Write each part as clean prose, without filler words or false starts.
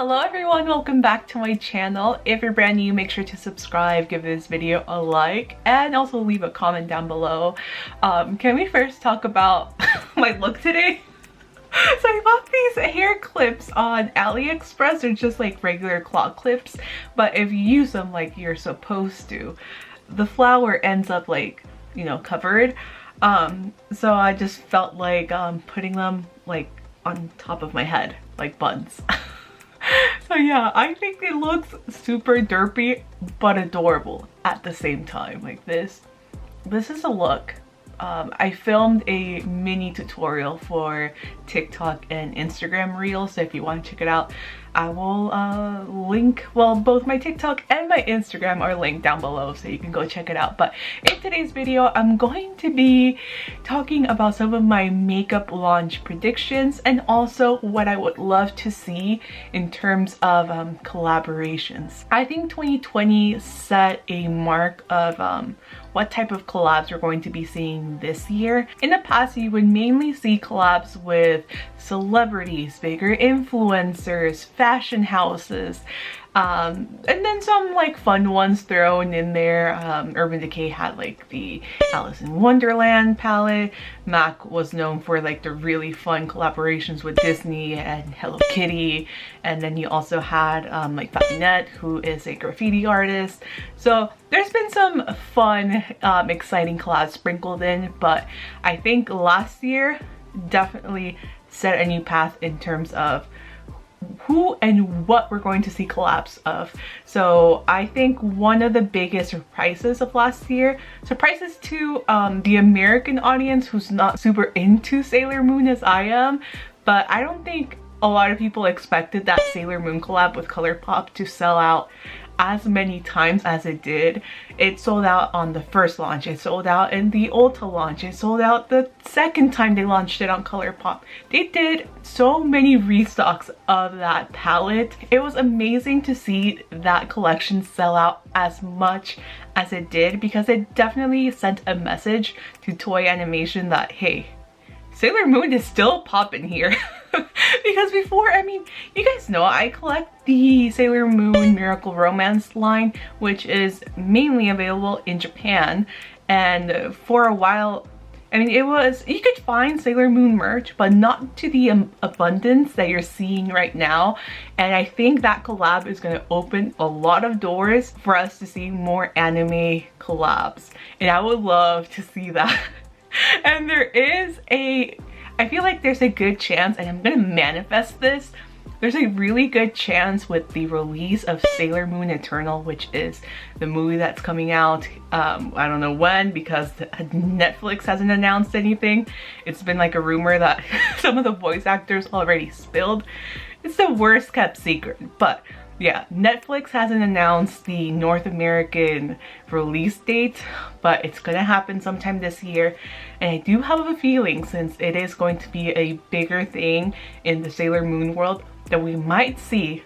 Hello everyone, welcome back to my channel. If you're brand new, make sure to subscribe, give this video a like, and also leave a comment down below. Can we first talk about my look today? So I bought these hair clips on AliExpress. They're just like regular claw clips, but if you use them like you're supposed to, the flower ends up like, you know, covered. So I just felt like putting them like on top of my head like buns. So yeah, I think it looks super derpy but adorable at the same time. Like this is a look. I filmed a mini tutorial for TikTok and Instagram Reels, so if you want to check it out, I will link, well, both my TikTok and my Instagram are linked down below, so you can go check it out. But in today's video, I'm going to be talking about some of my makeup launch predictions and also what I would love to see in terms of collaborations. I think 2020 set a mark of what type of collabs we're going to be seeing this year. In the past, you would mainly see collabs with celebrities, bigger influencers, fashion houses, and then some like fun ones thrown in there. Urban Decay had like the Alice in Wonderland palette. MAC was known for like the really fun collaborations with Disney and Hello Kitty. And then you also had like Fatinette, who is a graffiti artist. So there's been some fun, exciting collabs sprinkled in, but I think last year definitely set a new path in terms of who and what we're going to see collabs of. So I think one of the biggest surprises of last year, surprises to the American audience who's not super into Sailor Moon as I am, but I don't think a lot of people expected that Sailor Moon collab with ColourPop to sell out as many times as it did. It sold out on the first launch, it sold out in the Ulta launch, it sold out the second time they launched it on ColourPop. They did so many restocks of that palette. It was amazing to see that collection sell out as much as it did, because it definitely sent a message to toy animation that, hey, Sailor Moon is still popping here. Because before, I mean, you guys know I collect the Sailor Moon Miracle Romance line, which is mainly available in Japan. And for a while, I mean, it was, you could find Sailor Moon merch, but not to the abundance that you're seeing right now. And I think that collab is going to open a lot of doors for us to see more anime collabs. And I would love to see that. And there is I feel like there's a good chance, and I'm gonna manifest this, there's a really good chance with the release of Sailor Moon Eternal, which is the movie that's coming out, I don't know when, because Netflix hasn't announced anything. It's been like a rumor that some of the voice actors already spilled. It's the worst kept secret, but yeah, Netflix hasn't announced the North American release date, but it's gonna happen sometime this year. And I do have a feeling, since it is going to be a bigger thing in the Sailor Moon world, that we might see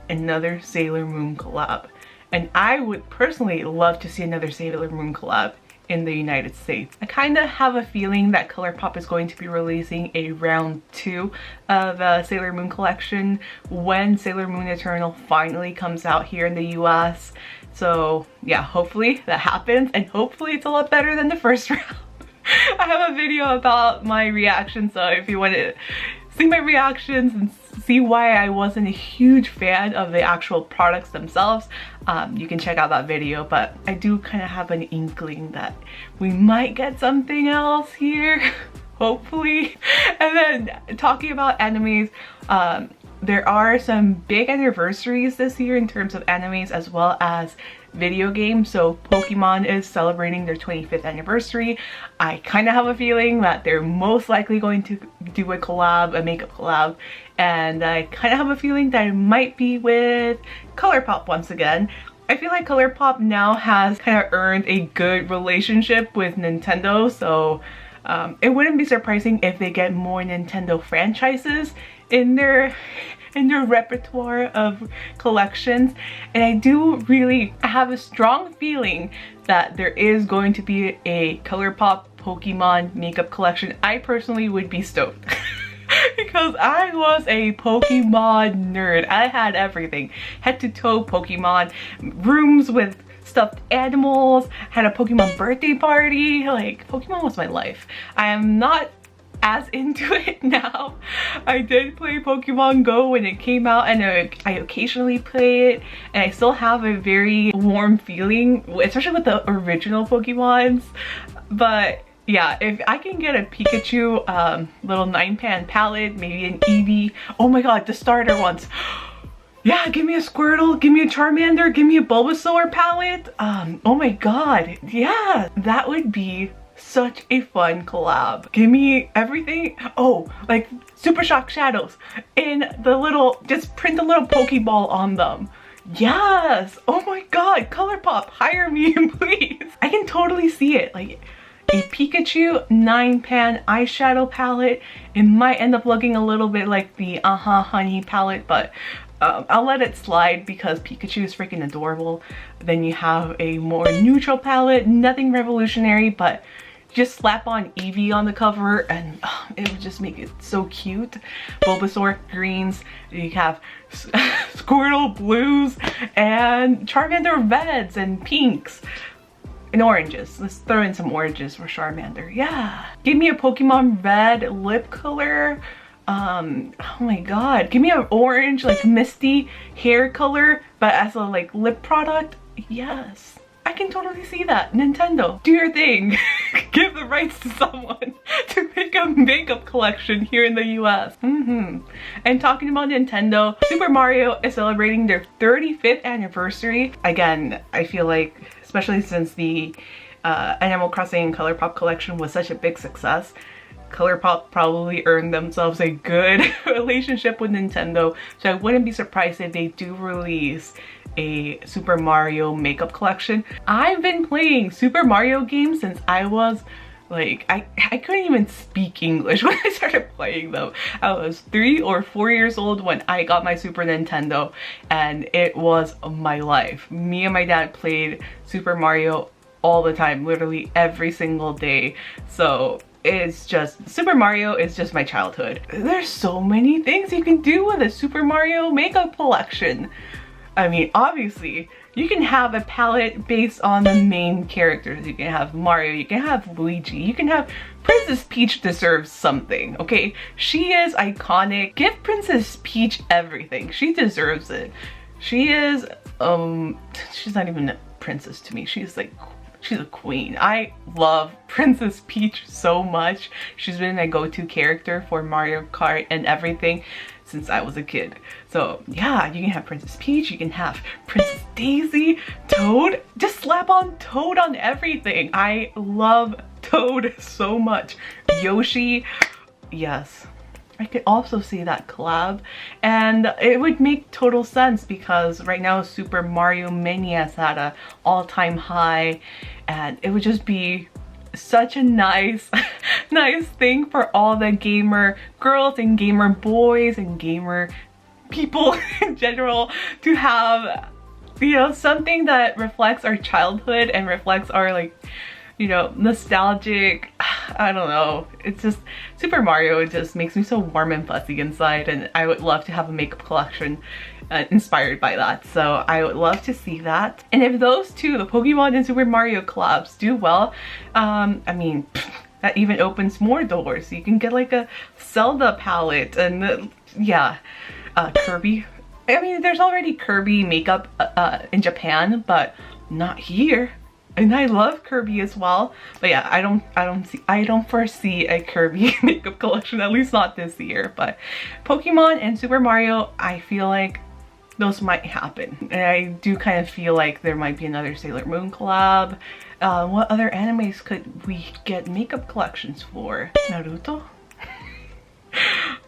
another Sailor Moon collab. And I would personally love to see another Sailor Moon collab in the United States. I kind of have a feeling that ColourPop is going to be releasing a round 2 of the Sailor Moon collection when Sailor Moon Eternal finally comes out here in the US. So yeah, hopefully that happens, and hopefully it's a lot better than the first round. I have a video about my reaction, so if you want to see my reactions and see why I wasn't a huge fan of the actual products themselves, you can check out that video. But I do kind of have an inkling that we might get something else here, hopefully. And then talking about animes, there are some big anniversaries this year in terms of animes as well as video games. So Pokémon is celebrating their 25th anniversary. I kind of have a feeling that they're most likely going to do a collab, a makeup collab, and I kind of have a feeling that it might be with ColourPop once again. I feel like ColourPop now has kind of earned a good relationship with Nintendo, so it wouldn't be surprising if they get more Nintendo franchises in their repertoire of collections. And I do really have a strong feeling that there is going to be a ColourPop Pokemon makeup collection. I personally would be stoked. because I was a Pokemon nerd. I had everything, head to toe Pokemon, rooms with stuffed animals, had a Pokemon birthday party. Like, Pokemon was my life. I am not as into it now. I did play Pokemon Go when it came out, and I occasionally play it, and I still have a very warm feeling, especially with the original Pokemons. But yeah, if I can get a Pikachu little 9-pan palette, maybe an Eevee. Oh my god, the starter ones. Yeah, give me a Squirtle, give me a Charmander, give me a Bulbasaur palette. Oh my god, yeah, that would be such a fun collab. Give me everything. Oh, like Super Shock Shadows in the little, just print a little Pokeball on them. Yes, oh my god, ColourPop, hire me please. I can totally see it, like a Pikachu 9-pan eyeshadow palette. It might end up looking a little bit like the Honey palette, but I'll let it slide because Pikachu is freaking adorable. Then you have a more neutral palette, nothing revolutionary, but just slap on Eevee on the cover and it would just make it so cute. Bulbasaur greens, you have Squirtle blues, and Charmander reds and pinks. And oranges. Let's throw in some oranges for Charmander. Yeah. Give me a Pokemon red lip color. Oh my god. Give me an orange, like misty hair color, but as a like lip product. Yes. I can totally see that. Nintendo, do your thing. Give the rights to someone to make a makeup collection here in the US. And talking about Nintendo, Super Mario is celebrating their 35th anniversary. Again, I feel like, especially since the Animal Crossing ColourPop collection was such a big success, ColourPop probably earned themselves a good relationship with Nintendo. So I wouldn't be surprised if they do release a Super Mario makeup collection. I've been playing Super Mario games since I was like, I couldn't even speak English when I started playing them. I was 3 or 4 years old when I got my Super Nintendo, and it was my life. Me and my dad played Super Mario all the time, literally every single day. So it's just, Super Mario is just my childhood. There's so many things you can do with a Super Mario makeup collection. I mean, obviously, you can have a palette based on the main characters. You can have Mario, you can have Luigi, you can have Princess Peach deserves something, okay? She is iconic. Give Princess Peach everything. She deserves it. She is, she's not even a princess to me. She's like, she's a queen. I love Princess Peach so much. She's been my go-to character for Mario Kart and everything since I was a kid. So yeah, you can have Princess Peach, you can have Princess Daisy, Toad. Just slap on Toad on everything. I love Toad so much. Yoshi, yes. I could also see that collab, and it would make total sense because right now Super Mario Mania is at an all-time high, and it would just be such a nice nice thing for all the gamer girls and gamer boys and gamer people in general to have, you know, something that reflects our childhood and reflects our, like, you know, nostalgic, I don't know, it's just Super Mario, it just makes me so warm and fuzzy inside, and I would love to have a makeup collection inspired by that. So I would love to see that. And if those two, the Pokemon and Super Mario collabs, do well, I mean, that even opens more doors. You can get like a Zelda palette and yeah, Kirby. I mean, there's already Kirby makeup in Japan, but not here. And I love Kirby as well. But yeah, I don't foresee a Kirby makeup collection, at least not this year. But Pokemon and Super Mario, I feel like those might happen. And I do kind of feel like there might be another Sailor Moon collab. What other animes could we get makeup collections for? Naruto?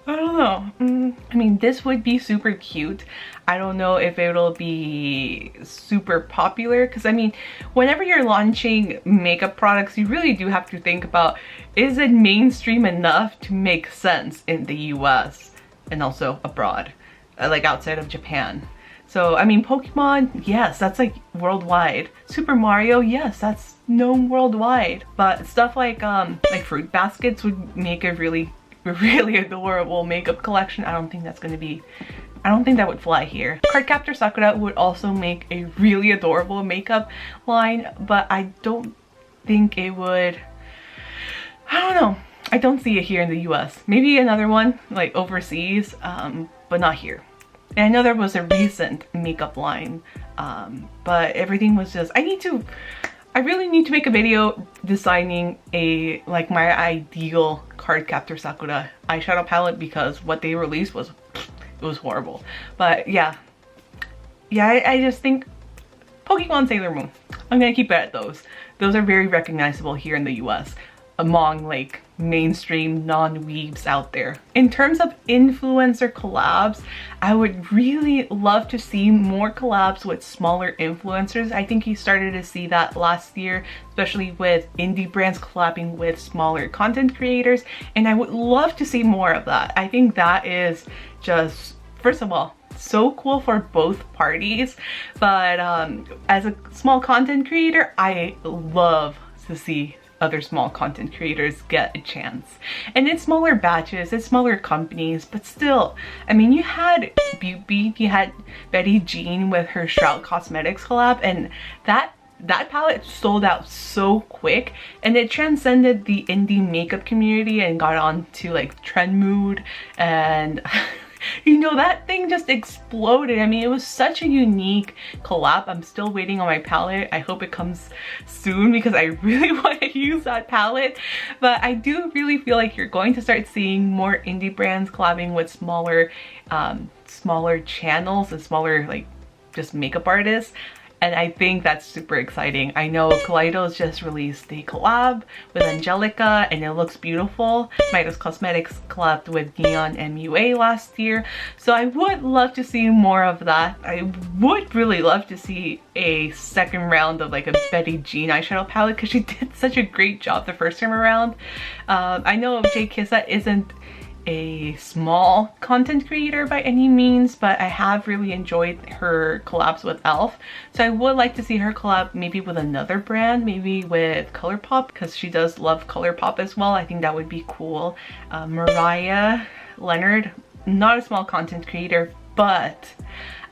I don't know. I mean, this would be super cute. I don't know if it'll be super popular, because I mean, whenever you're launching makeup products, you really do have to think about, is it mainstream enough to make sense in the US and also abroad, like outside of Japan? So I mean, Pokemon, yes, that's like worldwide. Super Mario, yes, that's known worldwide. But stuff like fruit baskets would make a really really adorable makeup collection, I don't think that's gonna be, I don't think that would fly here. Cardcaptor Sakura would also make a really adorable makeup line, but I don't think it would, I don't know. I don't see it here in the US. Maybe another one like overseas, but not here. And I know there was a recent makeup line, but everything was just, I really need to make a video designing a, like, my ideal Cardcaptor Sakura eyeshadow palette, because what they released was, it was horrible. But yeah, I just think Pokemon Sailor Moon, I'm gonna keep it at those. Those are very recognizable here in the US among like mainstream non-weebs out there. In terms of influencer collabs, I would really love to see more collabs with smaller influencers. I think you started to see that last year, especially with indie brands collabing with smaller content creators, and I would love to see more of that. I think that is just, first of all, so cool for both parties, but as a small content creator, I love to see other small content creators get a chance. And it's smaller batches, it's smaller companies, but still, I mean, you had Beauty, you had Betty Jean with her Shroud Cosmetics collab, and that palette sold out so quick, and it transcended the indie makeup community and got on to like Trend Mood, and you know, that thing just exploded. I mean, it was such a unique collab. I'm still waiting on my palette. I hope it comes soon because I really want to use that palette. But I do really feel like you're going to start seeing more indie brands collabing with smaller channels and smaller, like, just makeup artists. And I think that's super exciting. I know Kaleido's just released a collab with Angelica and it looks beautiful. Midas Cosmetics collabed with Neon MUA last year. So I would love to see more of that. I would really love to see a second round of like a Betty Jean eyeshadow palette because she did such a great job the first time around. I know J Kissa isn't a small content creator by any means, but I have really enjoyed her collabs with e.l.f. So I would like to see her collab maybe with another brand, maybe with ColourPop, because she does love ColourPop as well. I think that would be cool. Mariah Leonard, not a small content creator, but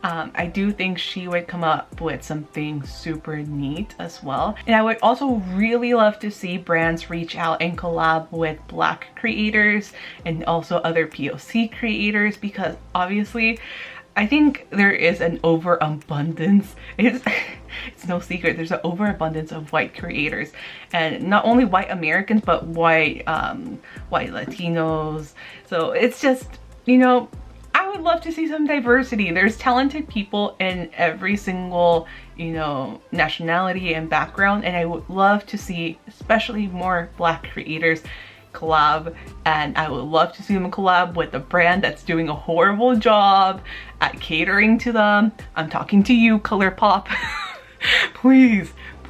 I do think she would come up with something super neat as well. And I would also really love to see brands reach out and collab with Black creators and also other POC creators, because obviously I think there is an overabundance. It's no secret, there's an overabundance of white creators, and not only white Americans but white Latinos. So it's just, you know, I would love to see some diversity. There's talented people in every single, you know, nationality and background, and I would love to see especially more Black creators collab, and I would love to see them collab with a brand that's doing a horrible job at catering to them. I'm talking to you, ColourPop.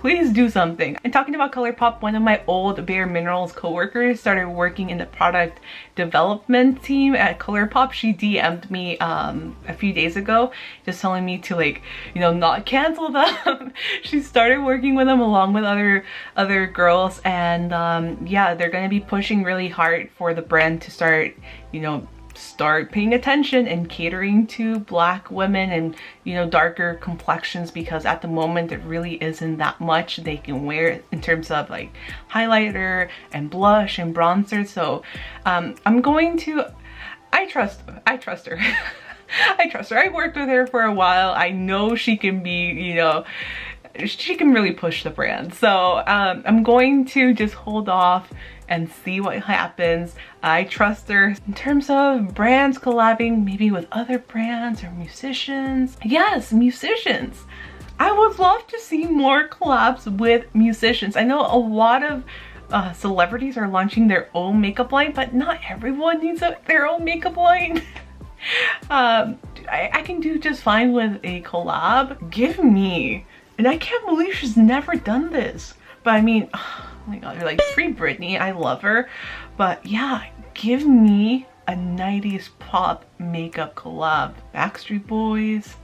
Please do something. And talking about ColourPop, one of my old Bare Minerals co-workers started working in the product development team at ColourPop. She DM'd me a few days ago just telling me to, like, you know, not cancel them. She started working with them along with other girls, and yeah, they're gonna be pushing really hard for the brand to start, you know, start paying attention and catering to Black women and, you know, darker complexions, because at the moment there really isn't that much they can wear in terms of like highlighter and blush and bronzer. So I'm going to, I trust her. I trust her. I worked with her for a while. I know she can be, you know, she can really push the brand. So I'm going to just hold off and see what happens. I trust her. In terms of brands collabing maybe with other brands or musicians, yes, musicians. I would love to see more collabs with musicians. I know a lot of celebrities are launching their own makeup line, but not everyone needs their own makeup line. I can do just fine with a collab. Give me, and I can't believe she's never done this, but I mean, oh my god, you're like, free Britney, I love her. But yeah, give me a 90s pop makeup collab. Backstreet Boys,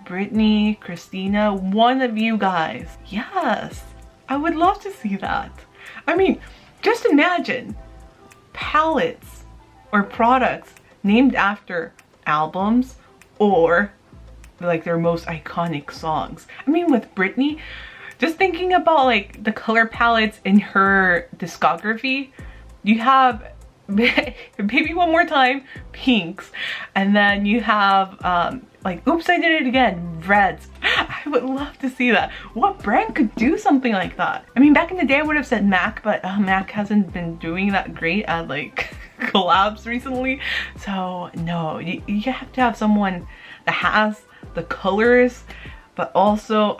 Britney, Christina, one of you guys. Yes, I would love to see that. I mean, just imagine palettes or products named after albums or like their most iconic songs. I mean, with Britney, just thinking about like the color palettes in her discography, you have Baby One More Time, pinks, and then you have like Oops, I Did It Again, reds. I would love to see that. What brand could do something like that? I mean, back in the day I would have said MAC, but MAC hasn't been doing that great at like collabs recently. So no, you have to have someone that has the colors, but also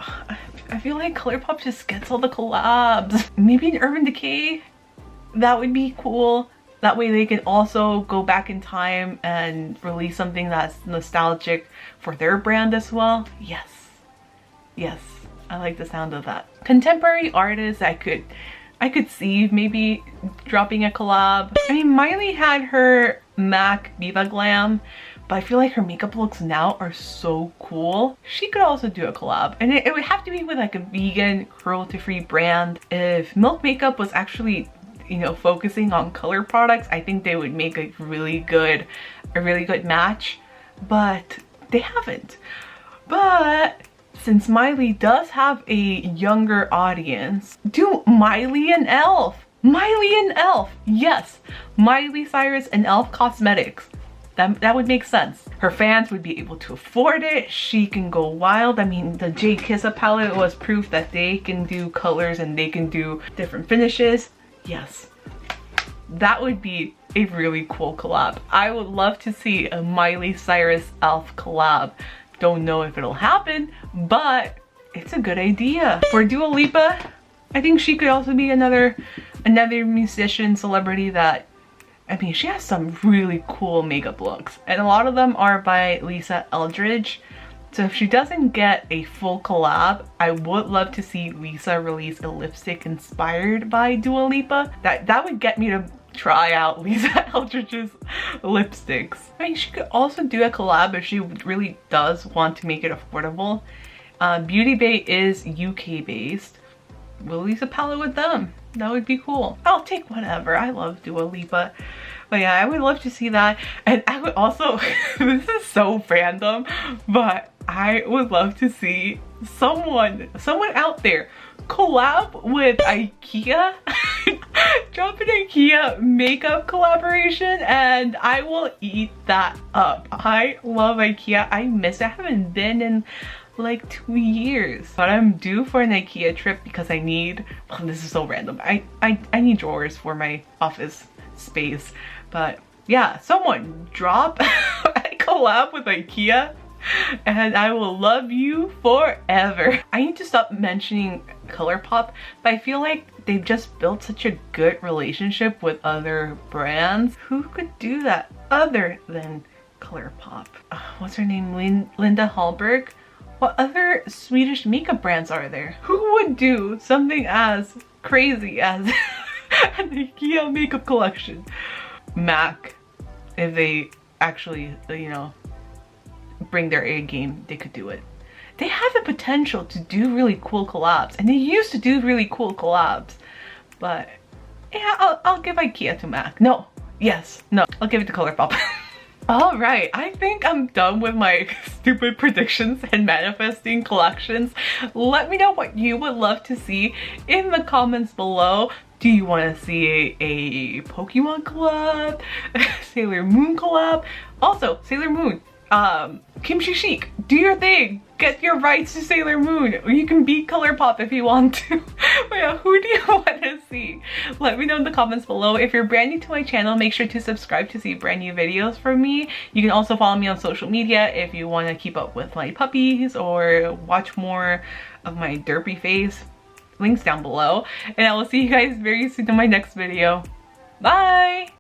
I feel like ColourPop just gets all the collabs. Maybe an Urban Decay, that would be cool. That way they can also go back in time and release something that's nostalgic for their brand as well. Yes, yes, I like the sound of that. Contemporary artists I could see maybe dropping a collab. I mean, Miley had her MAC Viva Glam, but I feel like her makeup looks now are so cool. She could also do a collab, and it would have to be with like a vegan, cruelty-free brand. If Milk Makeup was actually, you know, focusing on color products, I think they would make a really good match, but they haven't. But since Miley does have a younger audience, do Miley and Elf. Miley and Elf, yes. Miley Cyrus and Elf Cosmetics. That would make sense. Her fans would be able to afford it. She can go wild. I mean, the J Kissa palette was proof that they can do colors and they can do different finishes. Yes, that would be a really cool collab. I would love to see a Miley Cyrus Elf collab. Don't know if it'll happen, but it's a good idea. For Dua Lipa, I think she could also be another musician celebrity that, I mean, she has some really cool makeup looks, and a lot of them are by Lisa Eldridge. So if she doesn't get a full collab, I would love to see Lisa release a lipstick inspired by Dua Lipa. That would get me to try out Lisa Eldridge's lipsticks. I mean, she could also do a collab if she really does want to make it affordable. Beauty Bay is UK based. Release a palette with them. That would be cool. I'll take whatever. I love Dua Lipa. But yeah, I would love to see that. And I would also, this is so random, but I would love to see someone out there collab with IKEA. Drop an IKEA makeup collaboration and I will eat that up. I love IKEA. I miss it. I haven't been in like 2 years, but I'm due for an IKEA trip because I need, oh, this is so random, I need drawers for my office space. But yeah, someone drop a collab with IKEA and I will love you forever. I need to stop mentioning ColourPop, but I feel like they've just built such a good relationship with other brands. Who could do that other than ColourPop? What's her name? Linda Hallberg? What other Swedish makeup brands are there? Who would do something as crazy as an IKEA makeup collection? MAC, if they actually, you know, bring their A game, they could do it. They have the potential to do really cool collabs, and they used to do really cool collabs. But yeah, I'll give IKEA to MAC. No, yes, no, I'll give it to ColourPop. All right, I think I'm done with my stupid predictions and manifesting collections. Let me know what you would love to see in the comments below. Do you want to see a Pokemon collab? Sailor Moon collab? Also, Sailor Moon, Kimchi Chic, do your thing. Get your rights to Sailor Moon, or you can beat ColourPop if you want to. But yeah, who do you want to see? Let me know in the comments below. If you're brand new to my channel, make sure to subscribe to see brand new videos from me. You can also follow me on social media if you want to keep up with my puppies or watch more of my derpy face. Links down below. And I will see you guys very soon in my next video. Bye!